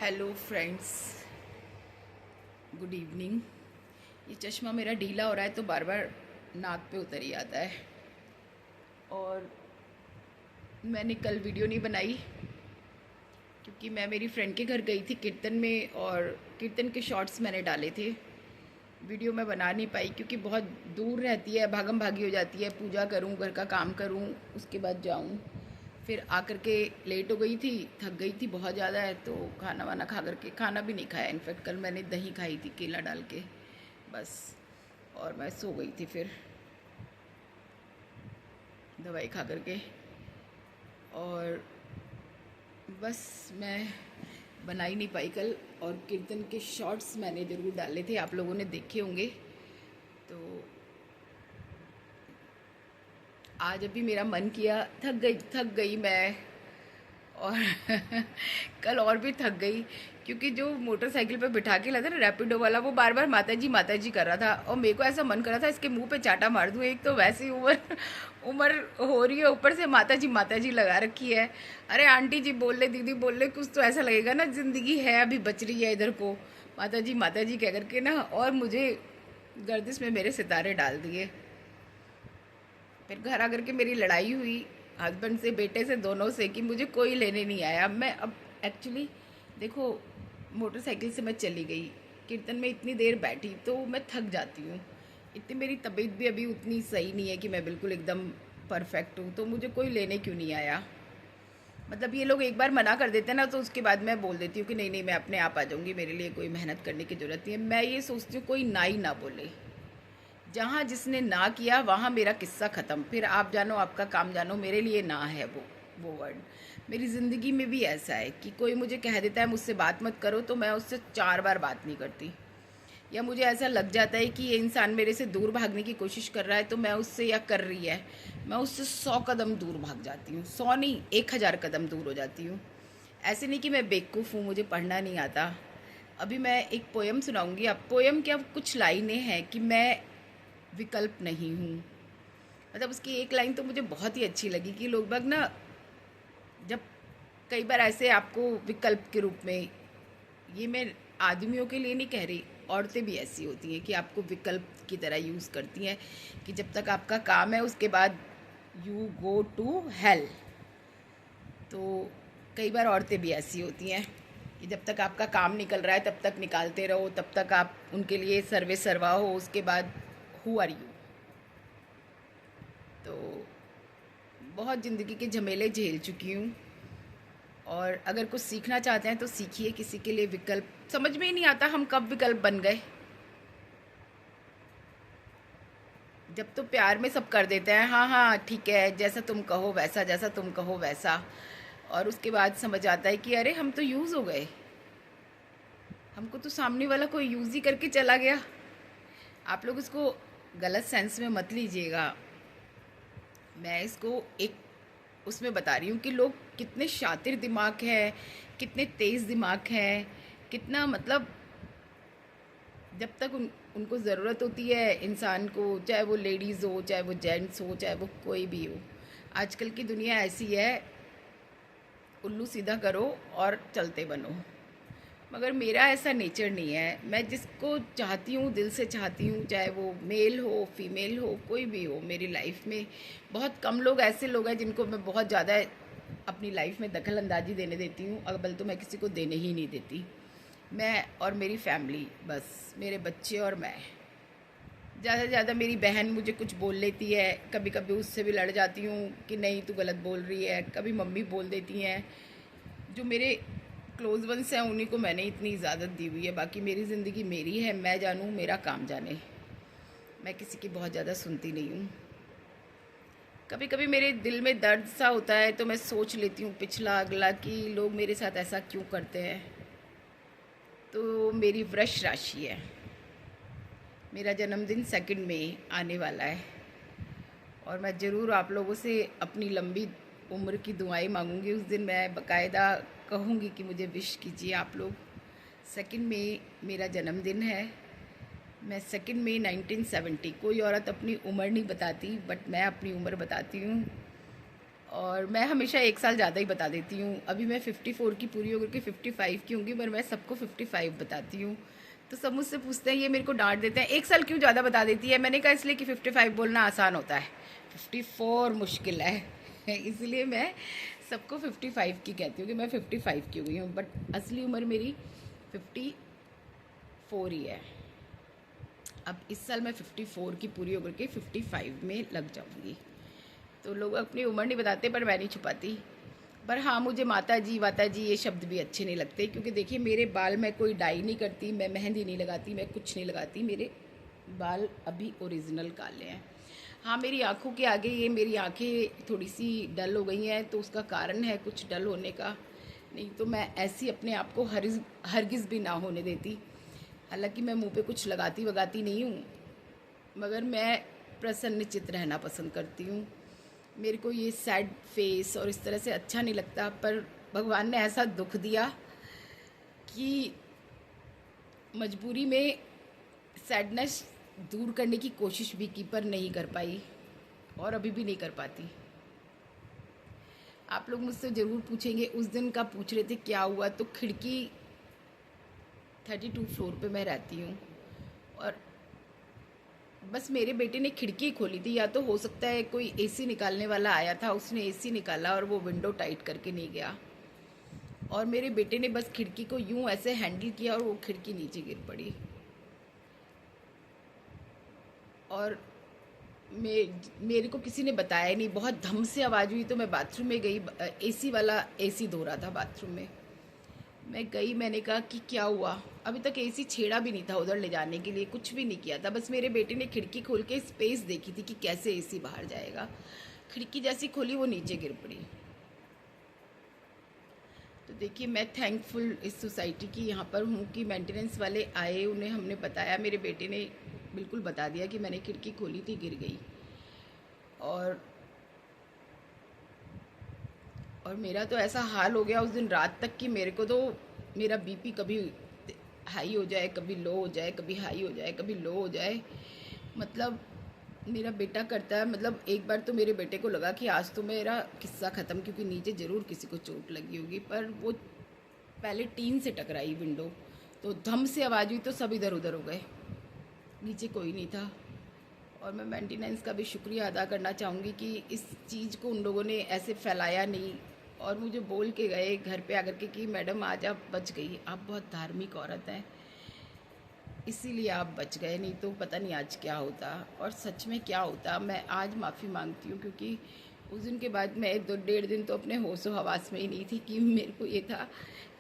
Hello friends, good evening. ये चश्मा मेरा ढीला हो रहा है तो बार बार नाक पे उतर ही आता है। और मैंने कल वीडियो नहीं बनाई क्योंकि मैं मेरी फ्रेंड के घर गई थी कीर्तन में, और कीर्तन के शॉर्ट्स मैंने डाले थे। वीडियो मैं बना नहीं पाई क्योंकि बहुत दूर रहती है, भागम भागी हो जाती है। पूजा करूं, घर का काम करूं, उसके बाद जाऊं, फिर आकर के लेट हो गई थी, थक गई थी बहुत ज़्यादा है। तो खाना वाना खा करके, खाना भी नहीं खाया इनफैक्ट, कल मैंने दही खाई थी केला डाल के बस, और मैं सो गई थी फिर दवाई खा करके। और बस मैं बना ही नहीं पाई कल। और कीर्तन के शॉर्ट्स मैंने ज़रूर डाले थे, आप लोगों ने देखे होंगे। तो आज अभी मेरा मन किया, थक गई मैं। और कल और भी थक गई क्योंकि जो मोटरसाइकिल पे बिठा के लाता ना रैपिडो वाला, वो बार बार माता जी कर रहा था। और मेरे को ऐसा मन कर रहा था इसके मुंह पे चाटा मार दूं। एक तो वैसे ही उम्र उम्र हो रही है, ऊपर से माता जी लगा रखी है। अरे आंटी जी बोल ले, दीदी बोल ले, कुछ तो ऐसा लगेगा ना ज़िंदगी है अभी बच रही है इधर को। माता जी कह करके ना, और मुझे गर्दिश में मेरे सितारे डाल दिए। फिर घर आकर के मेरी लड़ाई हुई हस्बैंड से, बेटे से, दोनों से, कि मुझे कोई लेने नहीं आया। मैं अब एक्चुअली देखो, मोटरसाइकिल से मैं चली गई, कीर्तन में इतनी देर बैठी तो मैं थक जाती हूँ। इतनी मेरी तबीयत भी अभी उतनी सही नहीं है कि मैं बिल्कुल एकदम परफेक्ट हूँ, तो मुझे कोई लेने क्यों नहीं आया। मतलब ये लोग एक बार मना कर देते हैं ना, तो उसके बाद मैं बोल देती हूँ कि नहीं नहीं, मैं अपने आप आ जाऊँगी, मेरे लिए कोई मेहनत करने की ज़रूरत नहीं है। मैं ये सोचती हूँ कोई ना ही ना बोले, जहाँ जिसने ना किया वहाँ मेरा किस्सा ख़त्म। फिर आप जानो, आपका काम जानो, मेरे लिए ना है वो वर्ड। मेरी ज़िंदगी में भी ऐसा है कि कोई मुझे कह देता है मुझसे बात मत करो, तो मैं उससे 4 बार बात नहीं करती। या मुझे ऐसा लग जाता है कि ये इंसान मेरे से दूर भागने की कोशिश कर रहा है, तो मैं उससे, या कर रही है, मैं उससे 100 कदम दूर भाग जाती हूँ। 100 नहीं, 1000 कदम दूर हो जाती हूँ। ऐसे नहीं कि मैं बेवकूफ़ हूँ, मुझे पढ़ना नहीं आता। अभी मैं एक पोयम सुनाऊंगी। अब पोयम क्या, कुछ लाइनें हैं कि मैं विकल्प नहीं हूँ। मतलब उसकी एक लाइन तो मुझे बहुत ही अच्छी लगी कि लोग बाग ना, जब कई बार ऐसे आपको विकल्प के रूप में, ये मैं आदमियों के लिए नहीं कह रही, औरतें भी ऐसी होती हैं कि आपको विकल्प की तरह यूज़ करती हैं कि जब तक आपका काम है उसके बाद यू गो टू हेल। तो कई बार औरतें भी ऐसी होती हैं कि जब तक आपका काम निकल रहा है तब तक निकालते रहो, तब तक आप उनके लिए सर्वे सर्वा हो, उसके बाद हु आर यू। तो बहुत ज़िंदगी के झमेले झेल चुकी हूँ। और अगर कुछ सीखना चाहते हैं तो सीखिए। किसी के लिए विकल्प समझ में ही नहीं आता, हम कब विकल्प बन गए। जब तो प्यार में सब कर देते हैं, हाँ हाँ ठीक है, जैसा तुम कहो वैसा, जैसा तुम कहो वैसा। और उसके बाद समझ आता है कि अरे हम तो यूज़ हो गए, हमको तो सामने वाला कोई यूज़ ही करके चला गया। आप लोग इसको गलत सेंस में मत लीजिएगा। मैं इसको एक उसमें बता रही हूँ कि लोग कितने शातिर दिमाग हैं, कितने तेज़ दिमाग हैं, कितना मतलब जब तक उनको ज़रूरत होती है इंसान को, चाहे वो लेडीज़ हो, चाहे वो जेंट्स हो, चाहे वो कोई भी हो। आजकल की दुनिया ऐसी है, उल्लू सीधा करो और चलते बनो। मगर मेरा ऐसा नेचर नहीं है। मैं जिसको चाहती हूँ, दिल से चाहती हूँ, चाहे वो मेल हो, फीमेल हो, कोई भी हो मेरी लाइफ में। बहुत कम लोग ऐसे लोग हैं जिनको मैं बहुत ज़्यादा अपनी लाइफ में दखल अंदाजी देने देती हूँ, अगल तो मैं किसी को देने ही नहीं देती। मैं और मेरी फैमिली, बस मेरे बच्चे और मैं। ज़्यादा से ज़्यादा मेरी बहन मुझे कुछ बोल लेती है, कभी कभी उससे भी लड़ जाती हूँ कि नहीं तू गलत बोल रही है। कभी मम्मी बोल देती हैं। जो मेरे क्लोज वंस हैं उन्हीं को मैंने इतनी इजाज़त दी हुई है। बाकी मेरी ज़िंदगी मेरी है, मैं जानूँ, मेरा काम जाने। मैं किसी की बहुत ज़्यादा सुनती नहीं हूँ। कभी कभी मेरे दिल में दर्द सा होता है तो मैं सोच लेती हूँ पिछला अगला कि लोग मेरे साथ ऐसा क्यों करते हैं। तो मेरी वृष राशि है, मेरा जन्मदिन 2 मई आने वाला है, और मैं ज़रूर आप लोगों से अपनी लंबी उम्र की दुआएं मांगूंगी। उस दिन मैं बाकायदा कहूँगी कि मुझे विश कीजिए आप लोग। 2 मई मेरा जन्मदिन है। मैं 2 मई 1970, कोई औरत अपनी उम्र नहीं बताती बट मैं अपनी उम्र बताती हूँ। और मैं हमेशा एक साल ज़्यादा ही बता देती हूँ। अभी मैं 54 की पूरी होकर के 55 की होंगी, पर मैं सबको 55 बताती हूँ। तो सब मुझसे पूछते हैं, ये मेरे को डांट देते हैं, एक साल क्यों ज़्यादा बता देती है। मैंने कहा इसलिए कि 55 बोलना आसान होता है, 54 मुश्किल है। इसलिए मैं सबको 55 की कहती हूँ कि मैं 55 की हो गई हूँ, बट असली उम्र मेरी 54 ही है। अब इस साल मैं 54 की पूरी होकर के 55 में लग जाऊँगी। तो लोग अपनी उम्र नहीं बताते, पर मैं नहीं छुपाती। पर हाँ, मुझे माता जी वाता जी ये शब्द भी अच्छे नहीं लगते, क्योंकि देखिए मेरे बाल मैं कोई डाई नहीं करती, मैं मेहंदी नहीं लगाती, मैं कुछ नहीं लगाती, मेरे बाल अभी ओरिजिनल काले हैं। हाँ, मेरी आँखों के आगे ये मेरी आँखें थोड़ी सी डल हो गई हैं, तो उसका कारण है कुछ डल होने का, नहीं तो मैं ऐसी अपने आप को हरगिज़ भी ना होने देती। हालांकि मैं मुंह पे कुछ लगाती वगाती नहीं हूँ, मगर मैं प्रसन्नचित्त रहना पसंद करती हूँ। मेरे को ये सैड फेस और इस तरह से अच्छा नहीं लगता, पर भगवान ने ऐसा दुख दिया कि मजबूरी में सैडनेस दूर करने की कोशिश भी की, पर नहीं कर पाई और अभी भी नहीं कर पाती। आप लोग मुझसे ज़रूर पूछेंगे उस दिन का पूछ रहे थे क्या हुआ, तो खिड़की 32 फ्लोर पे मैं रहती हूँ, और बस मेरे बेटे ने खिड़की खोली थी, या तो हो सकता है कोई एसी निकालने वाला आया था, उसने एसी निकाला और वो विंडो टाइट करके नहीं गया, और मेरे बेटे ने बस खिड़की को यूं ऐसे हैंडल किया और वो खिड़की नीचे गिर पड़ी। और मेरे को किसी ने बताया नहीं, बहुत धम से आवाज़ हुई, तो मैं बाथरूम में गई, एसी वाला एसी धो रहा था बाथरूम में। मैं गई, मैंने कहा कि क्या हुआ। अभी तक एसी छेड़ा भी नहीं था उधर ले जाने के लिए, कुछ भी नहीं किया था, बस मेरे बेटे ने खिड़की खोल के स्पेस देखी थी कि कैसे एसी बाहर जाएगा। खिड़की जैसी खोली वो नीचे गिर पड़ी। तो देखिए मैं थैंकफुल इस सोसाइटी की यहाँ पर हूँ कि मेंटेनेंस वाले आए, उन्हें हमने बताया, मेरे बेटे ने बिल्कुल बता दिया कि मैंने खिड़की खोली थी, गिर गई। और और मेरा तो ऐसा हाल हो गया उस दिन रात तक कि मेरे को तो मेरा बीपी कभी हाई हो जाए, कभी लो हो जाए, कभी हाई हो जाए, कभी लो हो जाए। मतलब मेरा बेटा करता है, मतलब एक बार तो मेरे बेटे को लगा कि आज तो मेरा किस्सा ख़त्म, क्योंकि नीचे ज़रूर किसी को चोट लगी होगी, पर वो पहले टीन से टकराई विंडो, तो धम से आवाज़ हुई तो सब इधर उधर हो गए, नीचे कोई नहीं था। और मैं मेंटेनेंस का भी शुक्रिया अदा करना चाहूँगी कि इस चीज़ को उन लोगों ने ऐसे फैलाया नहीं, और मुझे बोल के गए घर पे आकर के कि मैडम आज आप बच गई, आप बहुत धार्मिक औरत हैं, इसीलिए आप बच गए, नहीं तो पता नहीं आज क्या होता और सच में क्या होता। मैं आज माफ़ी मांगती हूँ, क्योंकि उस दिन के बाद मैं 2 डेढ़ दिन तो अपने होशो हवास में ही नहीं थी, कि मेरे को ये था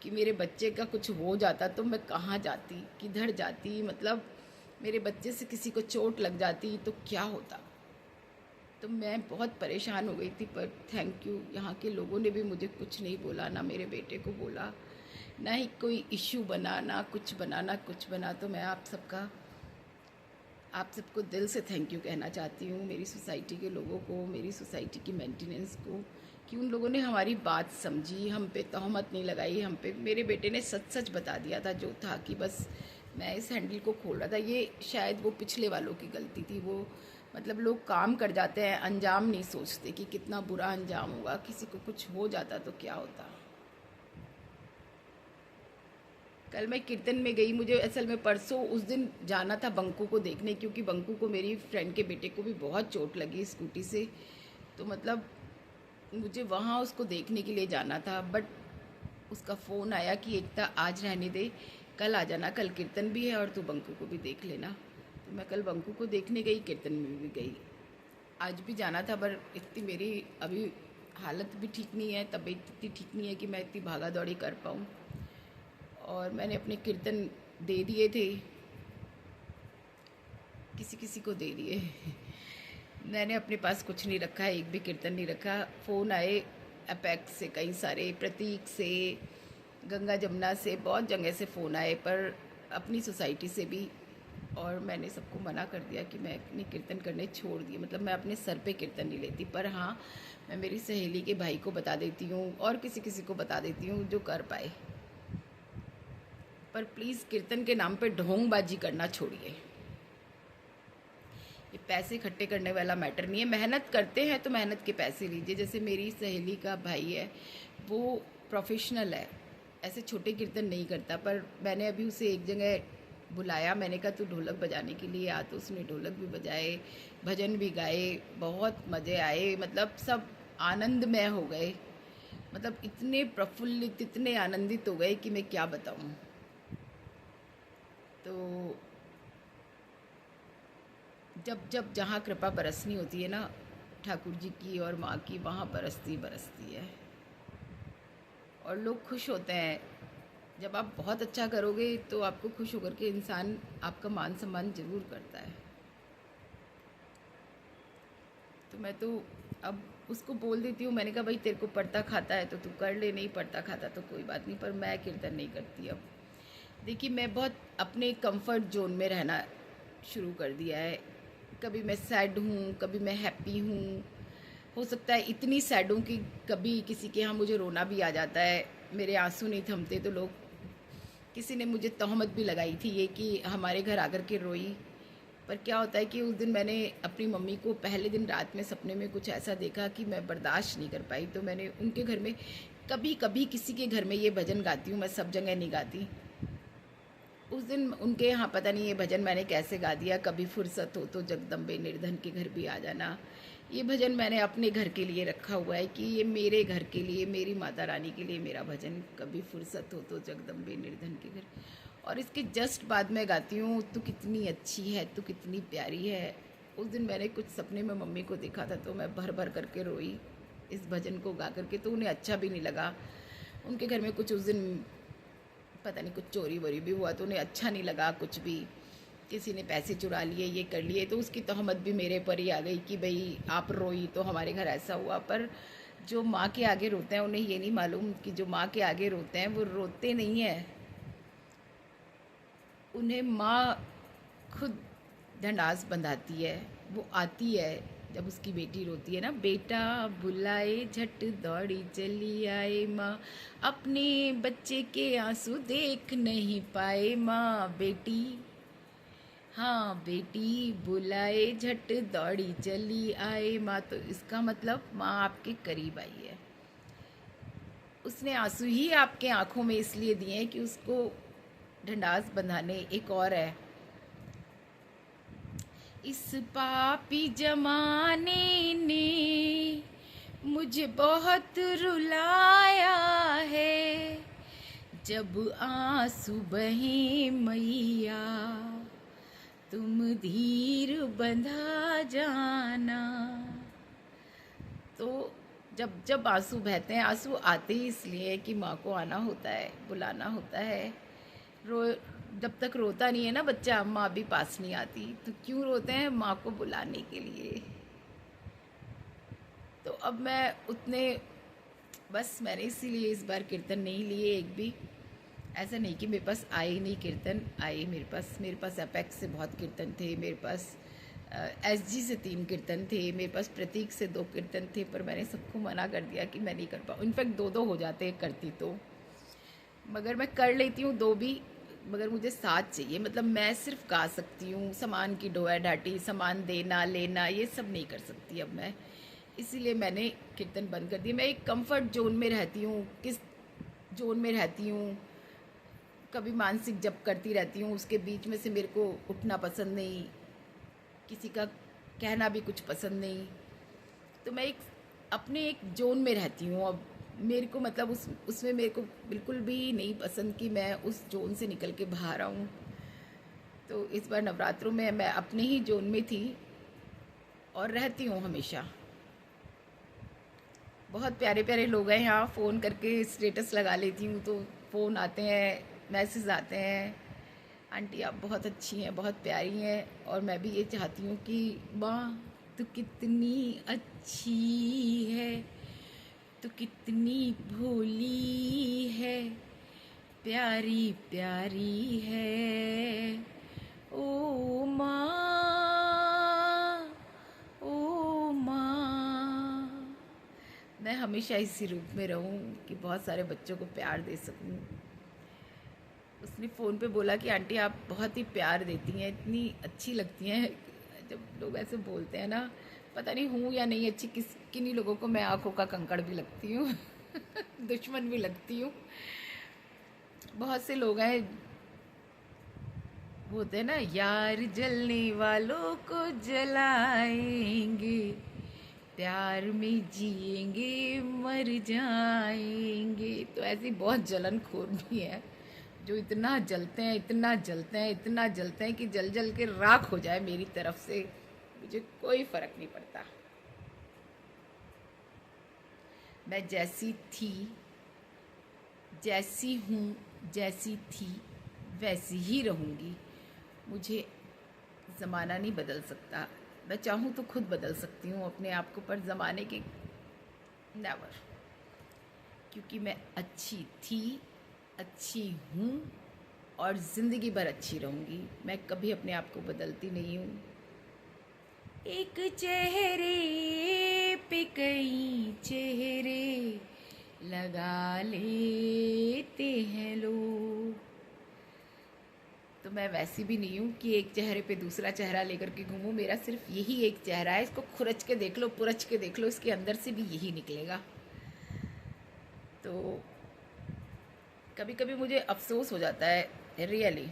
कि मेरे बच्चे का कुछ हो जाता तो मैं कहाँ जाती, किधर जाती, मतलब मेरे बच्चे से किसी को चोट लग जाती तो क्या होता। तो मैं बहुत परेशान हो गई थी, पर थैंक यू, यहाँ के लोगों ने भी मुझे कुछ नहीं बोला, ना मेरे बेटे को बोला, ना ही कोई इश्यू बना, ना कुछ बना, ना कुछ बना। तो मैं आप सबको दिल से थैंक यू कहना चाहती हूँ, मेरी सोसाइटी के लोगों को, मेरी सोसाइटी की मेंटेनेंस को, कि उन लोगों ने हमारी बात समझी, हम पे तहमत नहीं लगाई, हम पे मेरे बेटे ने सच सच बता दिया था जो था, कि बस मैं इस हैंडल को खोल रहा था। ये शायद वो पिछले वालों की गलती थी, वो मतलब लोग काम कर जाते हैं, अंजाम नहीं सोचते कि कितना बुरा अंजाम होगा, किसी को कुछ हो जाता तो क्या होता। कल मैं कीर्तन में गई, मुझे असल में परसों उस दिन जाना था बंकू को देखने, क्योंकि बंकू को मेरी फ्रेंड के बेटे को भी बहुत चोट लगी स्कूटी से, तो मतलब मुझे वहाँ उसको देखने के लिए जाना था, बट उसका फ़ोन आया कि एकता आज रहने दे, कल आ जाना, कल कीर्तन भी है और तू बंकू को भी देख लेना। तो मैं कल बंकू को देखने गई, कीर्तन में भी गई, आज भी जाना था, पर इतनी मेरी अभी हालत भी ठीक नहीं है, तबीयत इतनी ठीक नहीं है कि मैं इतनी भागा दौड़ी कर पाऊँ। और मैंने अपने कीर्तन दे दिए थे, किसी किसी को दे दिए। मैंने अपने पास कुछ नहीं रखा है, एक भी कीर्तन नहीं रखा। फ़ोन आए अपेक्स से, कई सारे, प्रतीक से, गंगा जमुना से, बहुत जगह से फ़ोन आए, पर अपनी सोसाइटी से भी, और मैंने सबको मना कर दिया कि मैं अपनी कीर्तन करने छोड़ दिए, मतलब मैं अपने सर पे कीर्तन नहीं लेती। पर हाँ, मैं मेरी सहेली के भाई को बता देती हूँ और किसी किसी को बता देती हूँ जो कर पाए, पर प्लीज़ कीर्तन के नाम पे ढोंगबाजी करना छोड़िए। ये पैसे इकट्ठे करने वाला मैटर नहीं है। मेहनत करते हैं तो मेहनत के पैसे लीजिए। जैसे मेरी सहेली का भाई है, वो प्रोफेशनल है, ऐसे छोटे कीर्तन नहीं करता, पर मैंने अभी उसे एक जगह बुलाया, मैंने कहा तू ढोलक बजाने के लिए आ, तो उसने ढोलक भी बजाए, भजन भी गाए, बहुत मज़े आए, मतलब सब आनंदमय हो गए, मतलब इतने प्रफुल्लित, इतने आनंदित हो गए कि मैं क्या बताऊँ। तो जब जब जहाँ कृपा बरसनी होती है ना ठाकुर जी की और माँ की, वहाँ बरसती बरसती है और लोग खुश होते हैं। जब आप बहुत अच्छा करोगे तो आपको खुश होकर के इंसान आपका मान सम्मान ज़रूर करता है। तो मैं तो अब उसको बोल देती हूँ, मैंने कहा भाई तेरे को पढ़ता खाता है तो तू कर ले, नहीं पढ़ता खाता तो कोई बात नहीं, पर मैं कीर्तन नहीं करती अब। देखिए मैं बहुत अपने कंफर्ट जोन में रहना शुरू कर दिया है। कभी मैं सैड हूँ, कभी मैं हैप्पी हूँ, हो सकता है इतनी सैड हूँ कि कभी किसी के यहाँ मुझे रोना भी आ जाता है, मेरे आंसू नहीं थमते तो लोग, किसी ने मुझे तहमत भी लगाई थी ये कि हमारे घर आकर के रोई। पर क्या होता है कि उस दिन मैंने अपनी मम्मी को पहले दिन रात में सपने में कुछ ऐसा देखा कि मैं बर्दाश्त नहीं कर पाई, तो मैंने उनके घर में, कभी कभी किसी के घर में ये भजन गाती हूँ, मैं सब जगह नहीं गाती। उस दिन उनके यहाँ पता नहीं ये भजन मैंने कैसे गा दिया, कभी फुर्सत हो तो जगदम्बे निर्धन के घर भी आ जाना। ये भजन मैंने अपने घर के लिए रखा हुआ है कि ये मेरे घर के लिए, मेरी माता रानी के लिए मेरा भजन, कभी फुर्सत हो तो जगदम्बे निर्धन के घर। और इसके जस्ट बाद में गाती हूँ, तू कितनी अच्छी है, तू कितनी प्यारी है। उस दिन मैंने कुछ सपने में मम्मी को देखा था तो मैं भर भर करके रोई इस भजन को गा करके, तो उन्हें अच्छा भी नहीं लगा। उनके घर में कुछ उस दिन पता नहीं कुछ चोरी वोरी भी हुआ तो उन्हें अच्छा नहीं लगा, कुछ भी किसी ने पैसे चुरा लिए, ये कर लिए, तो उसकी तहमत भी मेरे पर ही आ गई कि भाई आप रोई तो हमारे घर ऐसा हुआ। पर जो माँ के आगे रोते हैं उन्हें ये नहीं मालूम कि जो माँ के आगे रोते हैं वो रोते नहीं हैं, उन्हें माँ खुद ढंडास बंधाती है। वो आती है जब उसकी बेटी रोती है ना, बेटा बुलाए झट दौड़ी चली आए माँ, अपने बच्चे के आंसू देख नहीं पाए माँ, बेटी हाँ बेटी बुलाए झट दौड़ी चली आए माँ। तो इसका मतलब माँ आपके करीब आई है। उसने आंसू ही आपके आंखों में इसलिए दिए हैं कि उसको ढंडास बंधाने। एक और है, इस पापी जमाने ने मुझे बहुत रुलाया है, जब आंसू बहे मैया तुम धीर बंधा जाना। तो जब जब आंसू बहते हैं, आंसू आते ही इसलिए कि माँ को आना होता है, बुलाना होता है। रो जब तक रोता नहीं है ना बच्चा, माँ भी पास नहीं आती, तो क्यों रोते हैं? माँ को बुलाने के लिए। तो अब मैं उतने, बस मैंने इसीलिए इस बार कीर्तन नहीं लिए एक भी। ऐसा नहीं कि मेरे पास आए नहीं कीर्तन, आए मेरे पास अपेक्स से बहुत कीर्तन थे, मेरे पास एसजी से 3 कीर्तन थे, मेरे पास प्रतीक से 2 कीर्तन थे, पर मैंने सबको मना कर दिया कि मैं नहीं कर पाऊँ। इनफैक्ट 2-2 हो जाते करती तो, मगर मैं कर लेती हूँ 2 भी, मगर मुझे साथ चाहिए। मतलब मैं सिर्फ गा सकती हूँ, सामान की डोया डाटी, सामान देना लेना ये सब नहीं कर सकती अब मैं, इसीलिए मैंने कीर्तन बंद कर दिया। मैं एक कंफर्ट जोन में रहती हूँ। किस जोन में रहती हूँ? कभी मानसिक जप करती रहती हूँ, उसके बीच में से मेरे को उठना पसंद नहीं, किसी का कहना भी कुछ पसंद नहीं। तो मैं एक अपने एक जोन में रहती हूँ। अब मेरे को मतलब उसमें मेरे को बिल्कुल भी नहीं पसंद कि मैं उस जोन से निकल के बाहर आऊँ। तो इस बार नवरात्रों में मैं अपने ही जोन में थी और रहती हूँ हमेशा। बहुत प्यारे प्यारे लोग हैं यहाँ, फ़ोन करके स्टेटस लगा लेती हूँ तो फ़ोन आते हैं, मैसेज आते हैं, आंटी आप बहुत अच्छी हैं, बहुत प्यारी हैं। और मैं भी ये चाहती हूँ कि माँ तू कितनी अच्छी है, तू कितनी भोली है, प्यारी प्यारी है ओ माँ, ओ माँ। मैं हमेशा इसी रूप में रहूं कि बहुत सारे बच्चों को प्यार दे सकूं। उसने फ़ोन पे बोला कि आंटी आप बहुत ही प्यार देती हैं, इतनी अच्छी लगती हैं, जब लोग ऐसे बोलते हैं ना, पता नहीं हूँ या नहीं अच्छी, किन्हीं लोगों को मैं आंखों का कंकड़ भी लगती हूँ दुश्मन भी लगती हूँ। बहुत से लोग हैं, होते हैं ना, यार जलने वालों को जलाएंगे, प्यार में जिएंगे मर जाएंगे। तो ऐसी बहुत जलनखोर भी है जो इतना जलते हैं, इतना जलते हैं, इतना जलते हैं कि जल जल के राख हो जाए मेरी तरफ से, मुझे कोई फर्क नहीं पड़ता। मैं जैसी थी, जैसी हूँ, जैसी थी वैसी ही रहूँगी। मुझे ज़माना नहीं बदल सकता। मैं चाहूँ तो खुद बदल सकती हूँ अपने आप को, पर ज़माने के नेवर। क्योंकि मैं अच्छी थी, अच्छी हूँ और ज़िंदगी भर अच्छी रहूँगी। मैं कभी अपने आप को बदलती नहीं हूँ। एक चेहरे पे कई चेहरे लगा लेते हैं लोग। तो मैं वैसी भी नहीं हूँ कि एक चेहरे पे दूसरा चेहरा लेकर के घूमूं। मेरा सिर्फ यही एक चेहरा है, इसको खुरच के देख लो, पुरच के देख लो, इसके अंदर से भी यही निकलेगा। तो कभी कभी मुझे अफसोस हो जाता है, रियली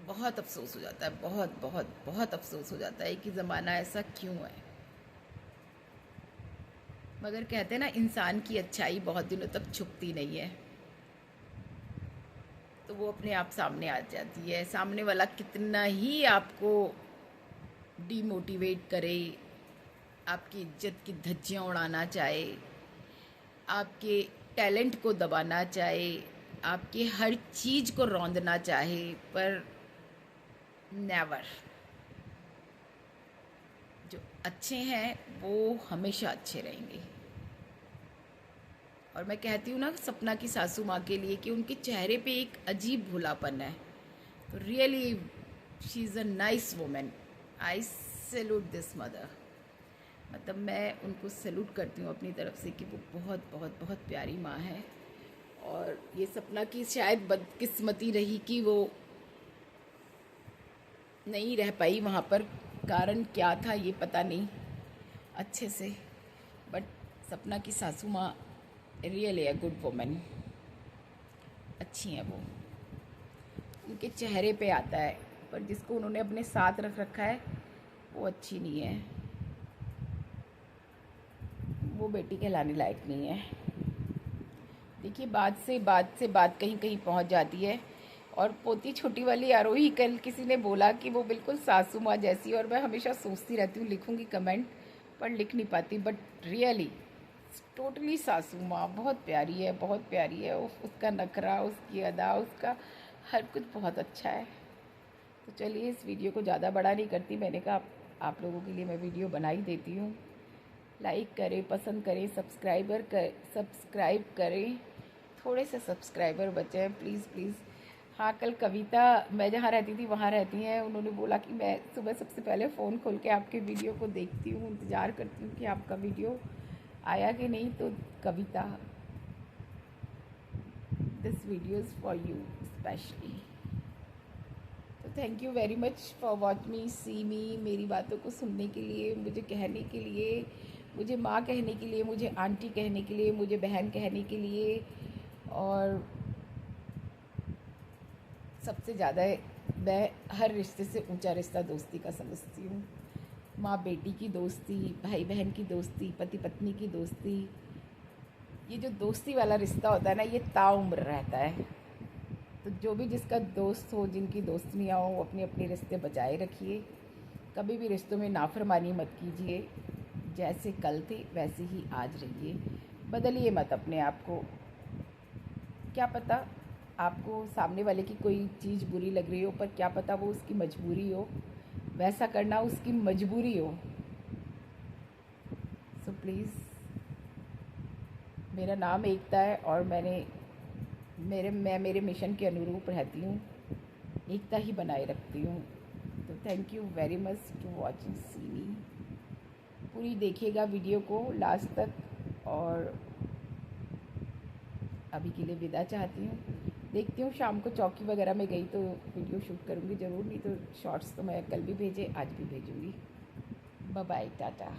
बहुत अफसोस हो जाता है, बहुत बहुत बहुत अफसोस हो जाता है कि ज़माना ऐसा क्यों है। मगर कहते हैं ना, इंसान की अच्छाई बहुत दिनों तक छुपती नहीं है, तो वो अपने आप सामने आ जाती है। सामने वाला कितना ही आपको डीमोटिवेट करे, आपकी इज्जत की धज्जियाँ उड़ाना चाहे, आपके टैलेंट को दबाना चाहे, आपके हर चीज़ को रौंदना चाहे, पर नेवर। जो अच्छे हैं वो हमेशा अच्छे रहेंगे। और मैं कहती हूँ ना सपना की सासू माँ के लिए कि उनके चेहरे पे एक अजीब भूलापन है। तो really she is a nice women. I salute this mother. मतलब मैं उनको सैल्यूट करती हूँ अपनी तरफ से कि वो बहुत बहुत बहुत प्यारी माँ है। और ये सपना की शायद बदकिस्मती रही कि वो नहीं रह पाई वहाँ पर। कारण क्या था ये पता नहीं अच्छे से, बट सपना की सासू माँ रियली अ गुड वुमेन। अच्छी हैं वो, उनके चेहरे पे आता है, पर जिसको उन्होंने अपने साथ रख रखा है वो अच्छी नहीं है, वो बेटी कहलाने लायक नहीं है। देखिए, बात कहीं कहीं पहुंच जाती है। और पोती छोटी वाली आरोही, कल किसी ने बोला कि वो बिल्कुल सासू माँ जैसी, और मैं हमेशा सोचती रहती हूँ लिखूँगी कमेंट, पर लिख नहीं पाती। बट रियली टोटली सासू माँ बहुत प्यारी है, बहुत प्यारी है। उसका नखरा, उसकी अदा, उसका हर कुछ बहुत अच्छा है। तो चलिए, इस वीडियो को ज़्यादा बड़ा नहीं करती, मैंने कहा आप लोगों के लिए मैं वीडियो बना ही देती हूँ। लाइक करें, पसंद करें, सब्सक्राइब करें। थोड़े से सब्सक्राइबर बचे हैं, प्लीज़ प्लीज़। हाँ, कल कविता, मैं जहाँ रहती थी वहाँ रहती हैं, उन्होंने बोला कि मैं सुबह सबसे पहले फ़ोन खोल के आपके वीडियो को देखती हूँ, इंतज़ार करती हूँ कि आपका वीडियो आया कि नहीं। तो Kavita, this video is for you specially. तो thank you very much for watch me, see me. मेरी बातों को सुनने के लिए, मुझे कहने के लिए, मुझे माँ कहने के लिए, मुझे आंटी कहने के लिए, मुझे बहन कहने के लिए। और सबसे ज़्यादा मैं हर रिश्ते से ऊंचा रिश्ता दोस्ती का समझती हूँ। माँ बेटी की दोस्ती, भाई बहन की दोस्ती, पति पत्नी की दोस्ती, ये जो दोस्ती वाला रिश्ता होता है ना, ये ताउम्र रहता है। तो जो भी जिसका दोस्त हो, जिनकी दोस्तियाँ हो, अपने अपने रिश्ते बचाए रखिए। कभी भी रिश्तों में नाफरमानी मत कीजिए। जैसे कल थे वैसे ही आज रहिए, बदलिए मत अपने आप को। क्या पता आपको सामने वाले की कोई चीज़ बुरी लग रही हो, पर क्या पता वो उसकी मजबूरी हो, वैसा करना उसकी मजबूरी हो। सो प्लीज़, मेरा नाम एकता है और मैं मेरे मिशन के अनुरूप रहती हूँ, एकता ही बनाए रखती हूँ। तो thank you very much to watching see me. पूरी देखिएगा वीडियो को लास्ट तक। और अभी के लिए विदा चाहती हूँ। देखती हूँ शाम को चौकी वगैरह में गई तो वीडियो शूट करूँगी ज़रूर, नहीं तो शॉर्ट्स तो मैं कल भी भेजे आज भी भेजूँगी। Bye bye, Tata.